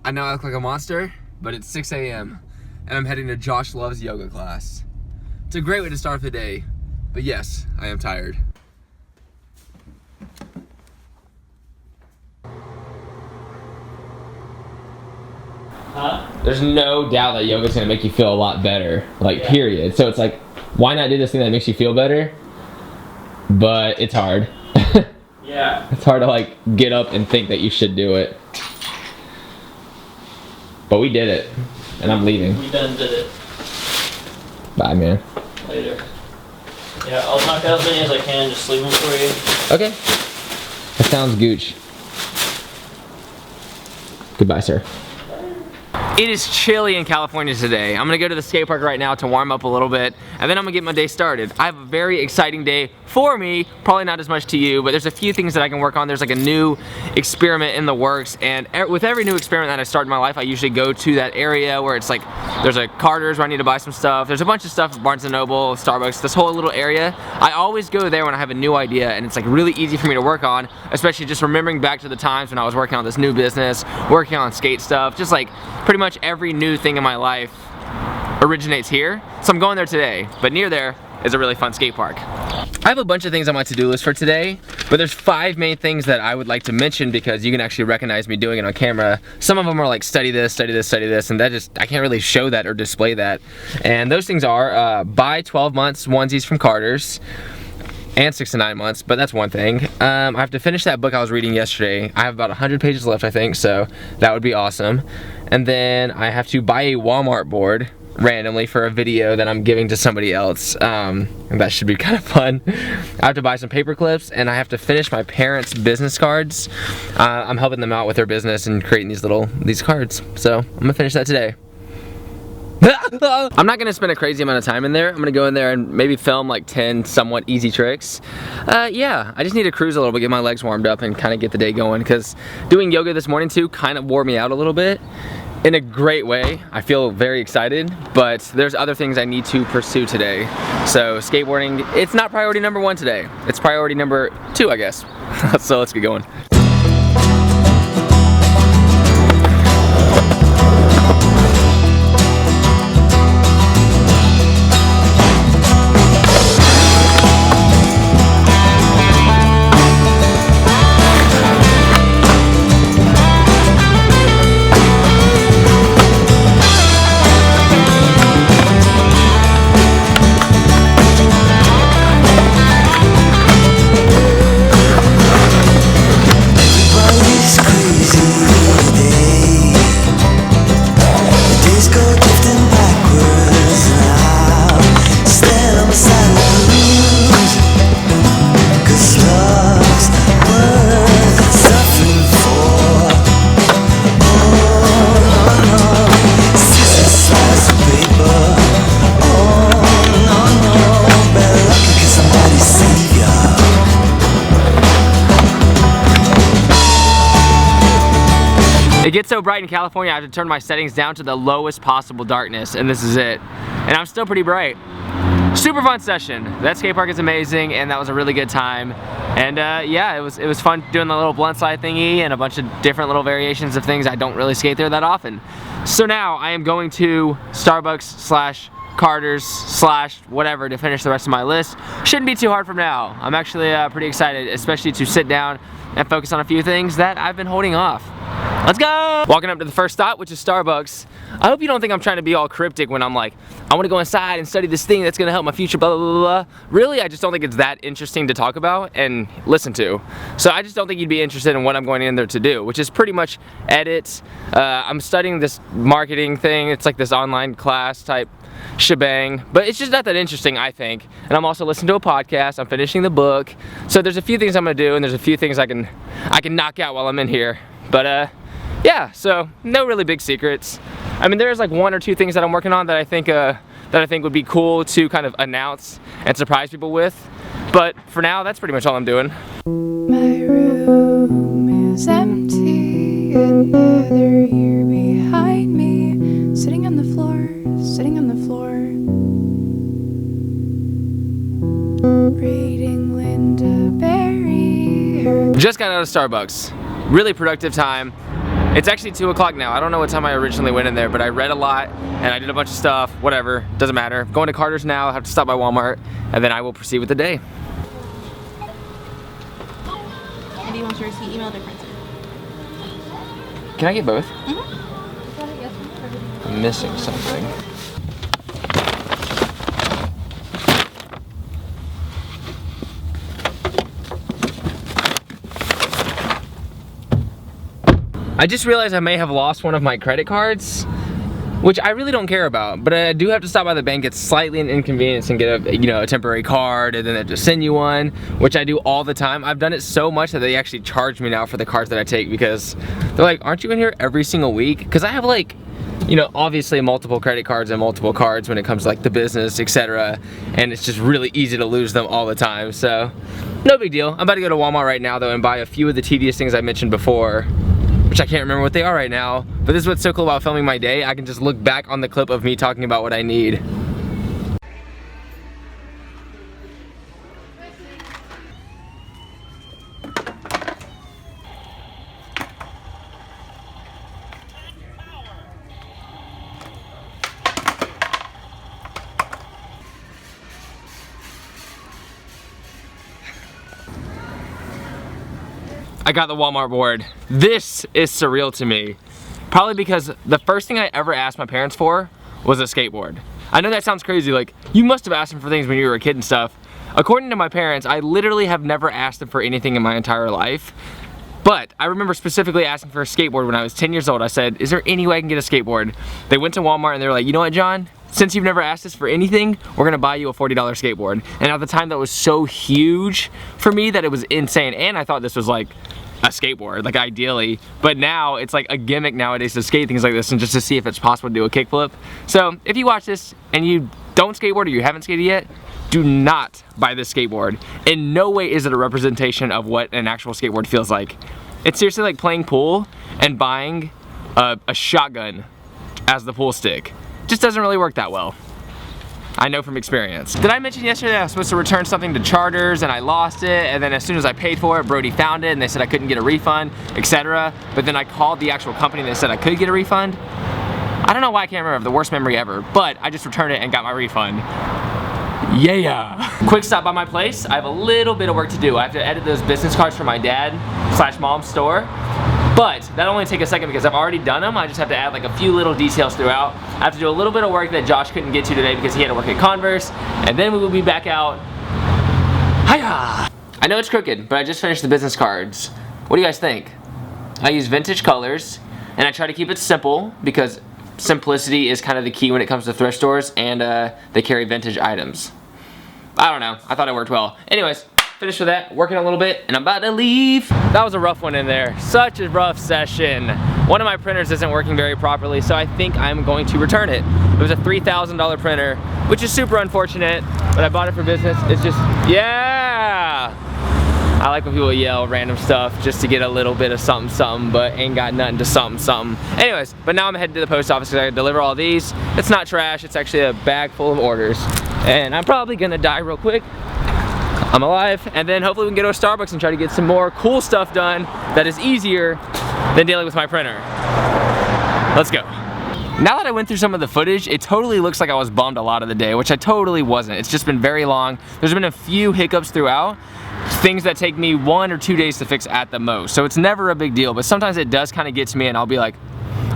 I know I look like a monster, but it's 6 a.m. and I'm heading to Josh Love's yoga class. It's a great way to start the day, but yes, I am tired. There's no doubt that yoga's gonna make you feel a lot better, like period. So it's like, why not do this thing that makes you feel better? But it's hard. Yeah. It's hard to like get up and think that you should do it. But we did it, and I'm leaving. We done did it. Bye, man. Later. Yeah, I'll knock out as many as I can, just leave them for you. Okay. That sounds gooch. Goodbye, sir. It is chilly in California today. I'm gonna go to the skate park right now to warm up a little bit, and then I'm gonna get my day started. I have a very exciting day for me, probably not as much to you, but there's a few things that I can work on. There's like a new experiment in the works, and with every new experiment that I start in my life, I usually go to that area where it's like, there's a Carter's where I need to buy some stuff. There's a bunch of stuff at Barnes & Noble, Starbucks, this whole little area. I always go there when I have a new idea, and it's like really easy for me to work on, especially just remembering back to the times when I was working on this new business, working on skate stuff, just like pretty much every new thing in my life originates here. So I'm going there today, but near there is a really fun skate park. I have a bunch of things on my to-do list for today, but there's 5 main things that I would like to mention because you can actually recognize me doing it on camera. Some of them are like study this, study this, study this, and that just, I can't really show that or display that. And those things are buy 12 months onesies from Carter's, and 6 to 9 months, but that's one thing. I have to finish that book I was reading yesterday. I have about 100 pages left, I think, so that would be awesome. And then I have to buy a Walmart board randomly for a video that I'm giving to somebody else. And that should be kind of fun. I have to buy some paper clips, and I have to finish my parents' business cards. I'm helping them out with their business and creating these cards. So I'm gonna finish that today. I'm not gonna spend a crazy amount of time in there. I'm gonna go in there and maybe film like 10 somewhat easy tricks. Yeah, I just need to cruise a little bit, get my legs warmed up and kind of get the day going, because doing yoga this morning too kind of wore me out a little bit. In a great way. I feel very excited, but there's other things I need to pursue today. So skateboarding, it's not priority number 1 today. It's priority number 2, I guess. So let's get going. It gets so bright in California, I have to turn my settings down to the lowest possible darkness, and this is it. And I'm still pretty bright. Super fun session. That skate park is amazing, and that was a really good time. And yeah, it was fun doing the little blunt slide thingy and a bunch of different little variations of things. I don't really skate there that often. So now I am going to Starbucks / Carter's / whatever to finish the rest of my list. Shouldn't be too hard from now. I'm actually pretty excited, especially to sit down and focus on a few things that I've been holding off. Let's go! Walking up to the first stop, which is Starbucks. I hope you don't think I'm trying to be all cryptic when I'm like, I want to go inside and study this thing that's going to help my future, blah, blah, blah, blah. Really, I just don't think it's that interesting to talk about and listen to. So I just don't think you'd be interested in what I'm going in there to do, which is pretty much edit. I'm studying this marketing thing. It's like this online class type shebang, but it's just not that interesting, I think. And I'm also listening to a podcast. I'm finishing the book. So there's a few things I'm going to do, and there's a few things I can knock out while I'm in here. But yeah, so no really big secrets. I mean, there's like 1 or 2 things that I'm working on that I think would be cool to kind of announce and surprise people with. But for now, that's pretty much all I'm doing. My room is empty, another year behind me, sitting on the floor, reading Linda Berry. Just got out of Starbucks. Really productive time. It's actually 2 o'clock now. I don't know what time I originally went in there, but I read a lot and I did a bunch of stuff, whatever, doesn't matter. Going to Carter's now, I have to stop by Walmart, and then I will proceed with the day. And do you want your receipt emailed or printed? Can I get both? Mm-hmm. I'm missing something. I just realized I may have lost one of my credit cards, which I really don't care about, but I do have to stop by the bank. It's slightly an inconvenience and get a temporary card, and then they just send you one, which I do all the time. I've done it so much that they actually charge me now for the cards that I take, because they're like, aren't you in here every single week? Because I have like, obviously multiple credit cards and multiple cards when it comes to like the business, etc. And it's just really easy to lose them all the time, so no big deal. I'm about to go to Walmart right now though and buy a few of the tedious things I mentioned before, which I can't remember what they are right now, but this is what's so cool about filming my day. I can just look back on the clip of me talking about what I need. I got the Walmart board. This is surreal to me. Probably because the first thing I ever asked my parents for was a skateboard. I know that sounds crazy, like, you must have asked them for things when you were a kid and stuff. According to my parents, I literally have never asked them for anything in my entire life. But I remember specifically asking for a skateboard when I was 10 years old. I said, is there any way I can get a skateboard? They went to Walmart and they were like, you know what, John? Since you've never asked us for anything, we're gonna buy you a $40 skateboard. And at the time that was so huge for me that it was insane. And I thought this was like a skateboard, like ideally. But now it's like a gimmick nowadays to skate things like this and just to see if it's possible to do a kickflip. So if you watch this and you don't skateboard or you haven't skated yet, do not buy this skateboard. In no way is it a representation of what an actual skateboard feels like. It's seriously like playing pool and buying a shotgun as the pool stick. Just doesn't really work that well. I know from experience. Did I mention yesterday I was supposed to return something to Charters and I lost it, and then as soon as I paid for it, Brody found it and they said I couldn't get a refund, etc. But then I called the actual company and they said I could get a refund. I don't know why I can't remember, the worst memory ever, but I just returned it and got my refund. Yeah. Quick stop by my place. I have a little bit of work to do. I have to edit those business cards for my dad/mom's store. But that'll only take a second because I've already done them. I just have to add like a few little details throughout. I have to do a little bit of work that Josh couldn't get to today because he had to work at Converse. And then we will be back out. Hiya! I know it's crooked, but I just finished the business cards. What do you guys think? I use vintage colors and I try to keep it simple because simplicity is kind of the key when it comes to thrift stores, and they carry vintage items. I don't know, I thought it worked well. Anyways, finished with that, working a little bit, and I'm about to leave. That was a rough one in there. Such a rough session. One of my printers isn't working very properly, so I think I'm going to return it. It was a $3,000 printer, which is super unfortunate, but I bought it for business. It's just, yeah! I like when people yell random stuff just to get a little bit of something something, but ain't got nothing to something something. Anyways, but now I'm headed to the post office because I gotta deliver all these. It's not trash, it's actually a bag full of orders. And I'm probably gonna die real quick. I'm alive, and then hopefully we can go to a Starbucks and try to get some more cool stuff done that is easier than dealing with my printer. Let's go. Now that I went through some of the footage, it totally looks like I was bummed a lot of the day, which I totally wasn't. It's just been very long. There's been a few hiccups throughout, things that take me 1 or 2 days to fix at the most. So it's never a big deal, but sometimes it does kind of get to me and I'll be like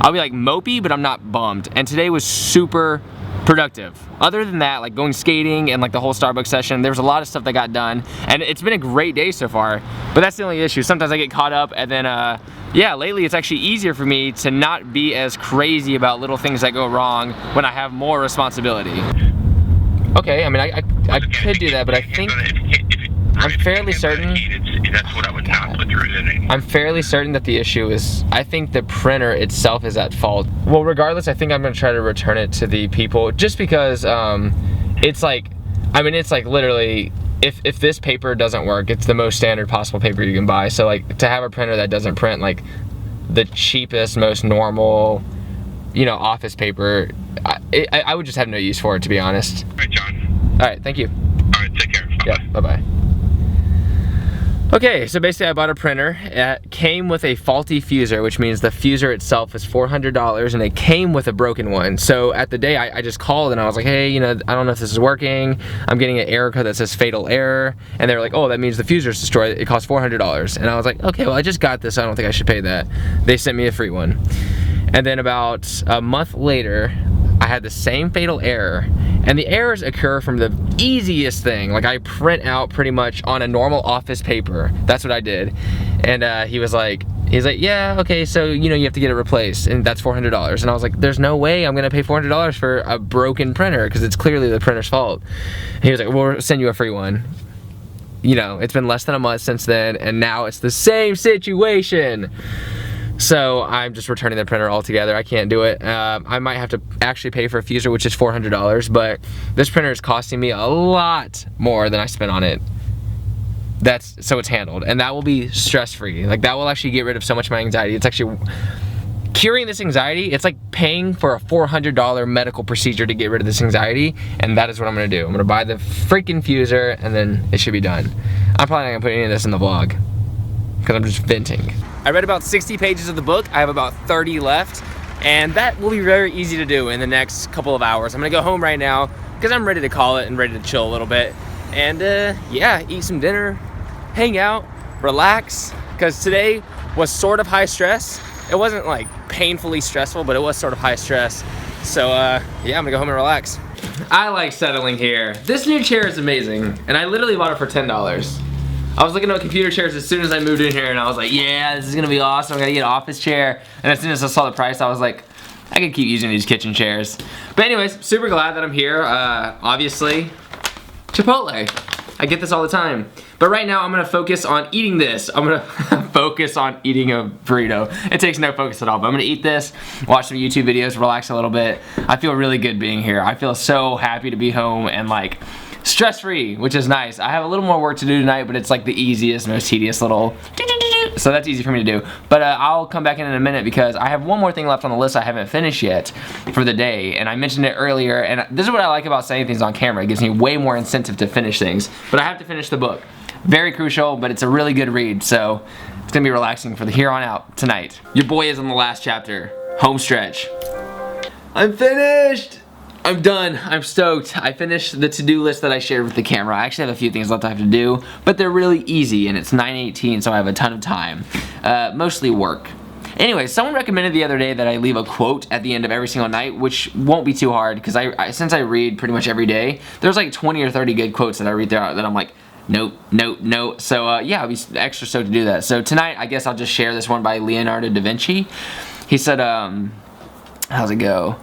mopey, but I'm not bummed. And today was super productive. Other than that, like going skating and like the whole Starbucks session, there was a lot of stuff that got done, and it's been a great day so far. But that's the only issue. Sometimes I get caught up, and then yeah, lately it's actually easier for me to not be as crazy about little things that go wrong when I have more responsibility. Okay, I mean I could do that, but I think I'm fairly certain. That's what I would not put through today. I'm fairly certain that the issue is, I think the printer itself is at fault. Well, regardless, I think I'm gonna try to return it to the people, just because it's like, I mean, it's like literally, if this paper doesn't work, it's the most standard possible paper you can buy. So like, to have a printer that doesn't print like the cheapest, most normal, office paper, I would just have no use for it, to be honest. All right, John. All right, thank you. All right, take care. Bye-bye. Yeah, bye-bye. Okay, so basically I bought a printer. It came with a faulty fuser, which means the fuser itself is $400 and it came with a broken one. So at the day I just called and I was like, hey, you know, I don't know if this is working. I'm getting an error code that says fatal error. And they were like, oh, that means the fuser's destroyed. It costs $400. And I was like, okay, well I just got this, so I don't think I should pay that. They sent me a free one. And then about a month later, I had the same fatal error, and the errors occur from the easiest thing. Like I print out pretty much on a normal office paper. That's what I did. And he's like, yeah, okay, so you know you have to get it replaced, and that's $400. And I was like, there's no way I'm gonna pay $400 for a broken printer because it's clearly the printer's fault. And he was like, we'll send you a free one. You know, it's been less than a month since then, and now it's the same situation. So I'm just returning the printer altogether. I can't do it. I might have to actually pay for a fuser, which is $400, but this printer is costing me a lot more than I spent on it. So it's handled, and that will be stress-free. Like that will actually get rid of so much of my anxiety. It's actually curing this anxiety. It's like paying for a $400 medical procedure to get rid of this anxiety, and that is what I'm gonna do. I'm gonna buy the freaking fuser, and then it should be done. I'm probably not gonna put any of this in the vlog because I'm just venting. I read about 60 pages of the book. I have about 30 left, and that will be very easy to do in the next couple of hours. I'm gonna go home right now because I'm ready to call it and ready to chill a little bit. And yeah, eat some dinner, hang out, relax, because today was sort of high stress. It wasn't like painfully stressful, but it was sort of high stress. So yeah, I'm gonna go home and relax. I like settling here. This new chair is amazing, and I literally bought it for $10. I was looking at computer chairs as soon as I moved in here, and I was like, yeah, this is gonna be awesome. I'm gonna get an office chair. And as soon as I saw the price, I was like, I could keep using these kitchen chairs. But anyways, super glad that I'm here. Obviously, Chipotle. I get this all the time. But right now, I'm gonna focus on eating this. I'm gonna focus on eating a burrito. It takes no focus at all, but I'm gonna eat this, watch some YouTube videos, relax a little bit. I feel really good being here. I feel so happy to be home and like, stress-free, which is nice. I have a little more work to do tonight, but it's like the easiest, most tedious little, so that's easy for me to do. But I'll come back in a minute because I have one more thing left on the list I haven't finished yet for the day, and I mentioned it earlier, and this is what I like about saying things on camera. It gives me way more incentive to finish things, but I have to finish the book. Very crucial, but it's a really good read, so it's gonna be relaxing for the here on out tonight. Your boy is on the last chapter, home stretch. I'm finished! I'm done. I'm stoked. I finished the to-do list that I shared with the camera. I actually have a few things left I have to do, but they're really easy, and it's 9:18, so I have a ton of time. Mostly work. Anyway, someone recommended the other day that I leave a quote at the end of every single night, which won't be too hard, because since I read pretty much every day, there's like 20 or 30 good quotes that I read throughout that I'm like, nope, nope, nope. So yeah, I'll be extra stoked to do that. So tonight, I guess I'll just share this one by Leonardo da Vinci. He said, how's it go?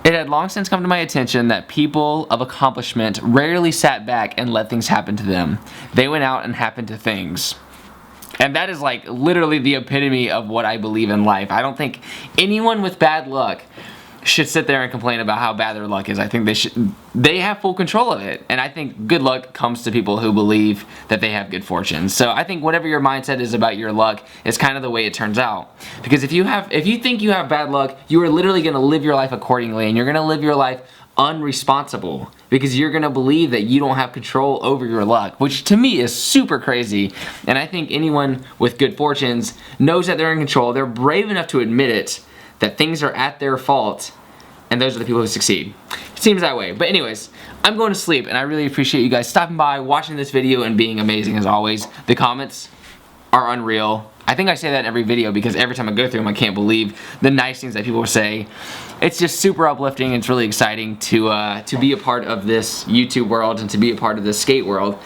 It had long since come to my attention that people of accomplishment rarely sat back and let things happen to them. They went out and happened to things. And that is like literally the epitome of what I believe in life. I don't think anyone with bad luck should sit there and complain about how bad their luck is. I think they have full control of it. And I think good luck comes to people who believe that they have good fortune. So I think whatever your mindset is about your luck is kind of the way it turns out. Because if you think you have bad luck, you are literally gonna live your life accordingly, and you're gonna live your life unresponsible because you're gonna believe that you don't have control over your luck, which to me is super crazy. And I think anyone with good fortunes knows that they're in control. They're brave enough to admit it, that things are at their fault, and those are the people who succeed. It seems that way. But anyways, I'm going to sleep, and I really appreciate you guys stopping by, watching this video, and being amazing as always. The comments are unreal. I think I say that in every video because every time I go through them, I can't believe the nice things that people say. It's just super uplifting. It's really exciting to be a part of this YouTube world and to be a part of this skate world.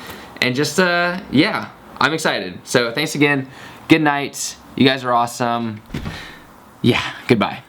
And just, yeah, I'm excited. So thanks again. Good night. You guys are awesome. Yeah, goodbye.